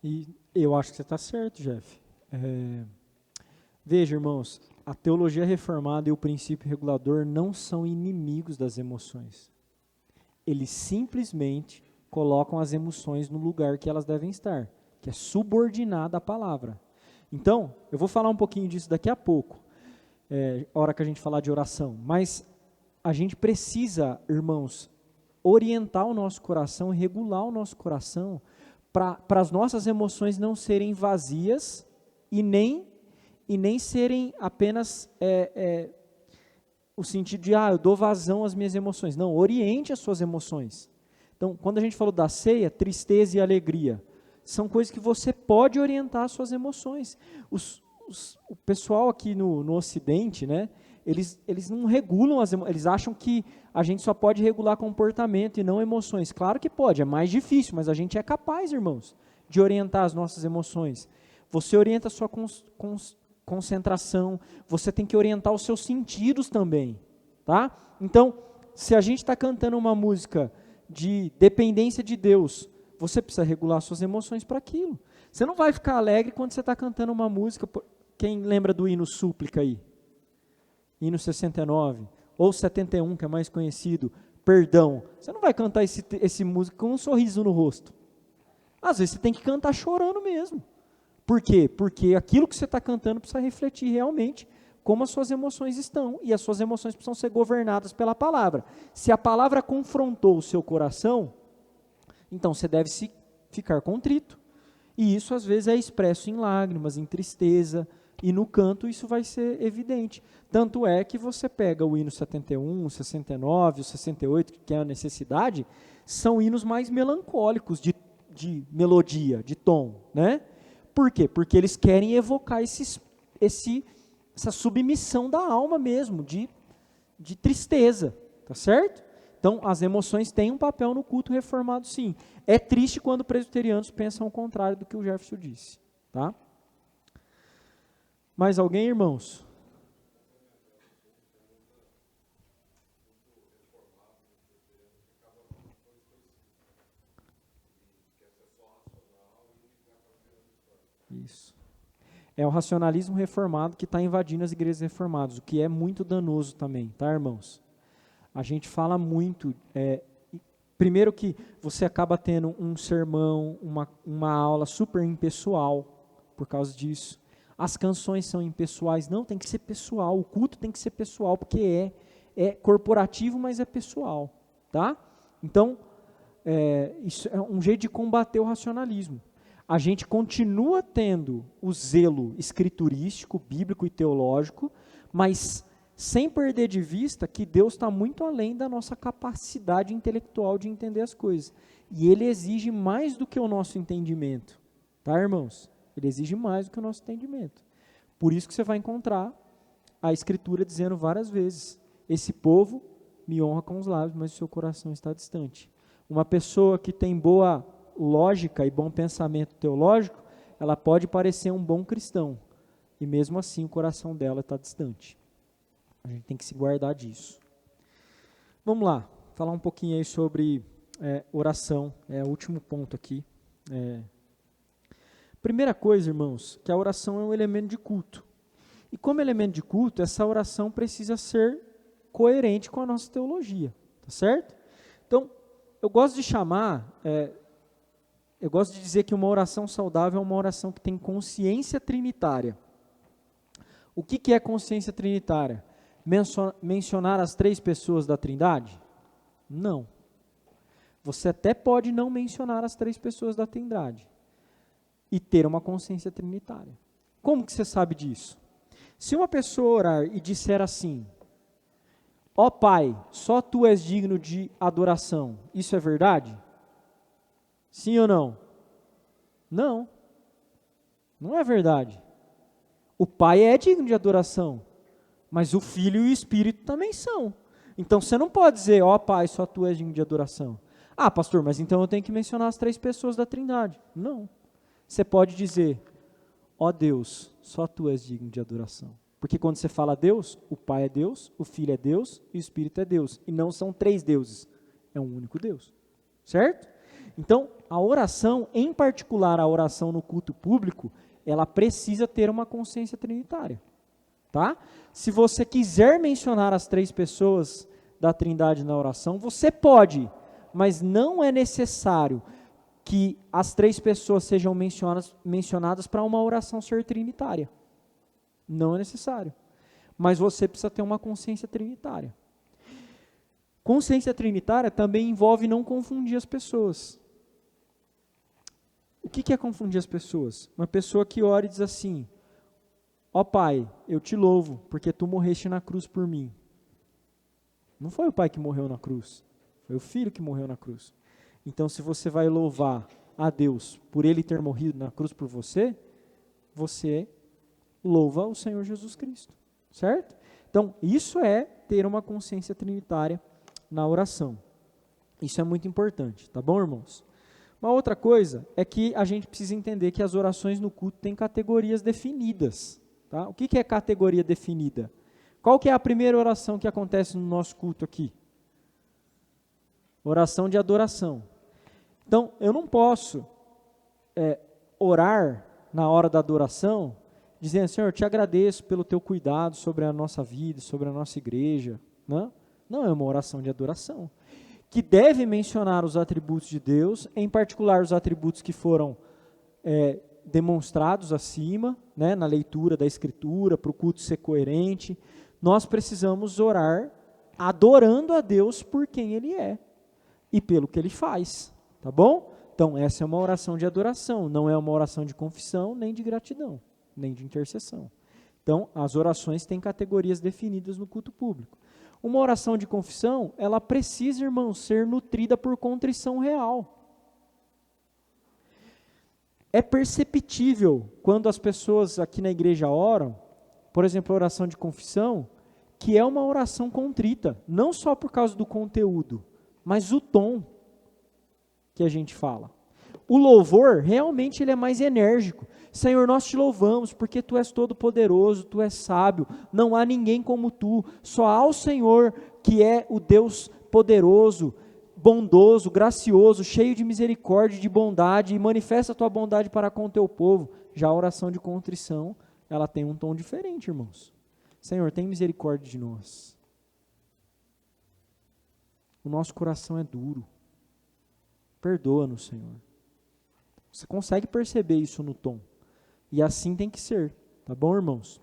E eu acho que você está certo, Jeff. Veja, irmãos, a teologia reformada e o princípio regulador não são inimigos das emoções. Eles simplesmente colocam as emoções no lugar que elas devem estar, que é subordinada à palavra. Então, eu vou falar um pouquinho disso daqui a pouco, hora que a gente falar de oração. Mas a gente precisa, irmãos, orientar o nosso coração, regular o nosso coração, para as nossas emoções não serem vazias e nem serem apenas o sentido de, eu dou vazão às minhas emoções. Não, oriente as suas emoções. Então, quando a gente falou da ceia, tristeza e alegria, são coisas que você pode orientar as suas emoções. O pessoal aqui no Ocidente, né, eles não regulam as emoções, eles acham que a gente só pode regular comportamento e não emoções. Claro que pode, é mais difícil, mas a gente é capaz, irmãos, de orientar as nossas emoções. Você orienta a sua concentração, você tem que orientar os seus sentidos também, tá? Então, se a gente está cantando uma música de dependência de Deus, você precisa regular suas emoções para aquilo. Você não vai ficar alegre quando você está cantando uma música. Quem lembra do hino Súplica aí? Hino 69, ou 71, que é mais conhecido, Perdão. Você não vai cantar esse música com um sorriso no rosto. Às vezes você tem que cantar chorando mesmo. Por quê? Porque aquilo que você está cantando precisa refletir realmente como as suas emoções estão, e as suas emoções precisam ser governadas pela palavra. Se a palavra confrontou o seu coração, então você deve ficar contrito. E isso às vezes é expresso em lágrimas, em tristeza, e no canto isso vai ser evidente. Tanto é que você pega o hino 71, o 69, o 68, que é a necessidade, são hinos mais melancólicos de melodia, de tom, né? Por quê? Porque eles querem evocar essa submissão da alma mesmo, de tristeza, tá certo? Então, as emoções têm um papel no culto reformado, sim. É triste quando presbiterianos pensam o contrário do que o Jefferson disse, tá? Mais alguém, irmãos? Isso. É o racionalismo reformado que está invadindo as igrejas reformadas, o que é muito danoso também, tá, irmãos? A gente fala muito, primeiro que você acaba tendo um sermão, uma aula super impessoal por causa disso. As canções são impessoais, não, tem que ser pessoal, o culto tem que ser pessoal, porque é corporativo, mas é pessoal, tá? Então, isso é um jeito de combater o racionalismo. A gente continua tendo o zelo escriturístico, bíblico e teológico, mas sem perder de vista que Deus está muito além da nossa capacidade intelectual de entender as coisas. E Ele exige mais do que o nosso entendimento. Tá, irmãos? Ele exige mais do que o nosso entendimento. Por isso que você vai encontrar a Escritura dizendo várias vezes: esse povo me honra com os lábios, mas o seu coração está distante. Uma pessoa que tem boa lógica e bom pensamento teológico, ela pode parecer um bom cristão, e mesmo assim o coração dela está distante. A gente tem que se guardar disso. Vamos lá, falar um pouquinho aí sobre oração, é o último ponto aqui. Primeira coisa, irmãos, que a oração é um elemento de culto. E como elemento de culto, essa oração precisa ser coerente com a nossa teologia, tá certo? Então, eu gosto de dizer que uma oração saudável é uma oração que tem consciência trinitária. O que é consciência trinitária? Mencionar as 3 pessoas da Trindade? Não. Você até pode não mencionar as 3 pessoas da Trindade e ter uma consciência trinitária. Como que você sabe disso? Se uma pessoa orar e disser assim: ó Pai, só Tu és digno de adoração, isso é verdade? Sim ou não? Não. Não é verdade. O Pai é digno de adoração, mas o Filho e o Espírito também são. Então você não pode dizer: ó Pai, só Tu és digno de adoração. Ah, pastor, mas então eu tenho que mencionar as 3 pessoas da Trindade. Não. Você pode dizer: ó Deus, só Tu és digno de adoração. Porque quando você fala Deus, o Pai é Deus, o Filho é Deus e o Espírito é Deus. E não são 3 deuses, é um único Deus. Certo? Então, a oração, em particular a oração no culto público, ela precisa ter uma consciência trinitária, tá? Se você quiser mencionar as 3 pessoas da Trindade na oração, você pode, mas não é necessário que as 3 pessoas sejam mencionadas para uma oração ser trinitária. Não é necessário. Mas você precisa ter uma consciência trinitária. Consciência trinitária também envolve não confundir as pessoas. O que é confundir as pessoas? Uma pessoa que ora e diz assim: ó Pai, eu te louvo, porque tu morreste na cruz por mim. Não foi o Pai que morreu na cruz, foi o Filho que morreu na cruz. Então, se você vai louvar a Deus por Ele ter morrido na cruz por você, você louva o Senhor Jesus Cristo, certo? Então, isso é ter uma consciência trinitária na oração. Isso é muito importante, tá bom, irmãos? Uma outra coisa é que a gente precisa entender que as orações no culto têm categorias definidas. Tá? O que é categoria definida? Qual que é a primeira oração que acontece no nosso culto aqui? Oração de adoração. Então, eu não posso orar na hora da adoração, dizendo: Senhor, eu te agradeço pelo teu cuidado sobre a nossa vida, sobre a nossa igreja. Não é uma oração de adoração. Que deve mencionar os atributos de Deus, em particular os atributos que foram demonstrados acima, né, na leitura da Escritura, para o culto ser coerente. Nós precisamos orar adorando a Deus por quem Ele é e pelo que Ele faz, tá bom? Então, essa é uma oração de adoração, não é uma oração de confissão, nem de gratidão, nem de intercessão. Então, as orações têm categorias definidas no culto público. Uma oração de confissão, ela precisa, irmãos, ser nutrida por contrição real. É perceptível quando as pessoas aqui na igreja oram, por exemplo, a oração de confissão, que é uma oração contrita, não só por causa do conteúdo, mas o tom que a gente fala. O louvor, realmente, ele é mais enérgico. Senhor, nós te louvamos, porque Tu és todo poderoso, Tu és sábio, não há ninguém como Tu, só há o Senhor, que é o Deus poderoso, bondoso, gracioso, cheio de misericórdia e de bondade, e manifesta a Tua bondade para com o Teu povo. Já a oração de contrição, ela tem um tom diferente, irmãos. Senhor, tem misericórdia de nós. O nosso coração é duro. Perdoa-nos, Senhor. Você consegue perceber isso no tom. E assim tem que ser. Tá bom, irmãos?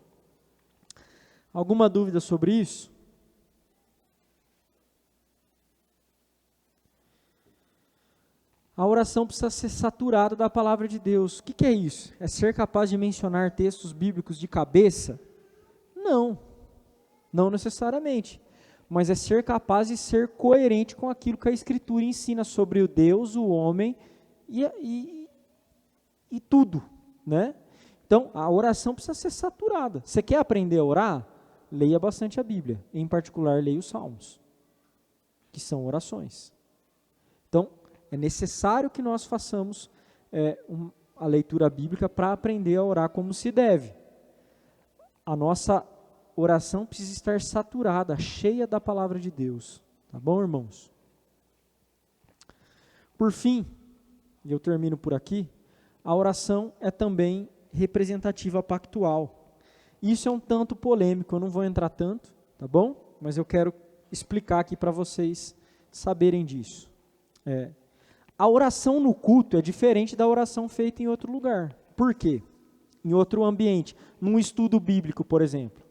Alguma dúvida sobre isso? A oração precisa ser saturada da palavra de Deus. O que é isso? É ser capaz de mencionar textos bíblicos de cabeça? Não. Não necessariamente. Mas é ser capaz de ser coerente com aquilo que a Escritura ensina sobre o Deus, o homem e tudo, né? Então, a oração precisa ser saturada. Você quer aprender a orar? Leia bastante a Bíblia. Em particular, leia os Salmos, que são orações. Então, é necessário que nós façamos a leitura bíblica para aprender a orar como se deve. A nossa oração precisa estar saturada, cheia da palavra de Deus. Tá bom, irmãos? Por fim, e eu termino por aqui, a oração é também representativa pactual. Isso é um tanto polêmico, eu não vou entrar tanto, tá bom? Mas eu quero explicar aqui para vocês saberem disso. A oração no culto é diferente da oração feita em outro lugar. Por quê? Em outro ambiente, num estudo bíblico, por exemplo.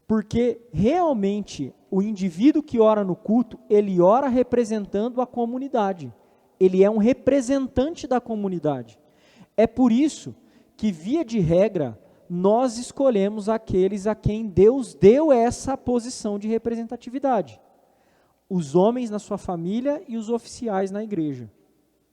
Porque realmente o indivíduo que ora no culto, ele ora representando a comunidade. Ele é um representante da comunidade. É por isso que, via de regra, nós escolhemos aqueles a quem Deus deu essa posição de representatividade. Os homens na sua família e os oficiais na igreja.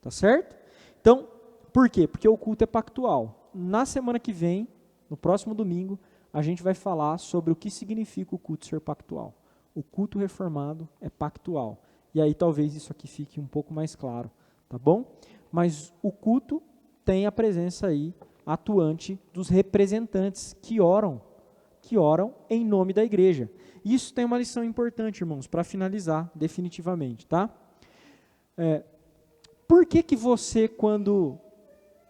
Tá certo? Então, por quê? Porque o culto é pactual. Na semana que vem, no próximo domingo, a gente vai falar sobre o que significa o culto ser pactual. O culto reformado é pactual. E aí talvez isso aqui fique um pouco mais claro, tá bom? Mas o culto tem a presença aí atuante dos representantes que oram em nome da igreja. Isso tem uma lição importante, irmãos, para finalizar definitivamente, tá? Por que que você, quando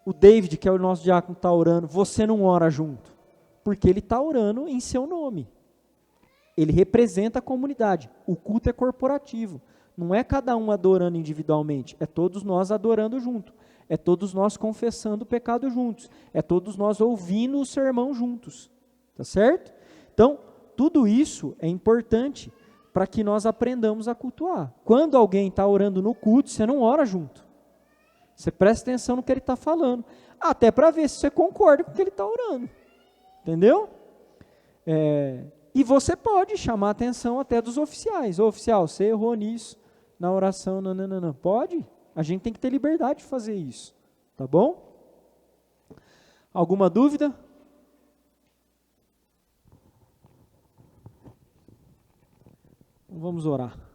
o David, que é o nosso diácono, está orando, você não ora junto? Porque ele está orando em seu nome. Ele representa a comunidade. O culto é corporativo. Não é cada um adorando individualmente, é todos nós adorando junto. É todos nós confessando o pecado juntos. É todos nós ouvindo o sermão juntos. Tá certo? Então, tudo isso é importante para que nós aprendamos a cultuar. Quando alguém está orando no culto, você não ora junto. Você presta atenção no que ele está falando. Até para ver se você concorda com o que ele está orando. Entendeu? E você pode chamar a atenção até dos oficiais. Ô, oficial, você errou nisso na oração. Não. Pode. A gente tem que ter liberdade de fazer isso. Tá bom? Alguma dúvida? Vamos orar.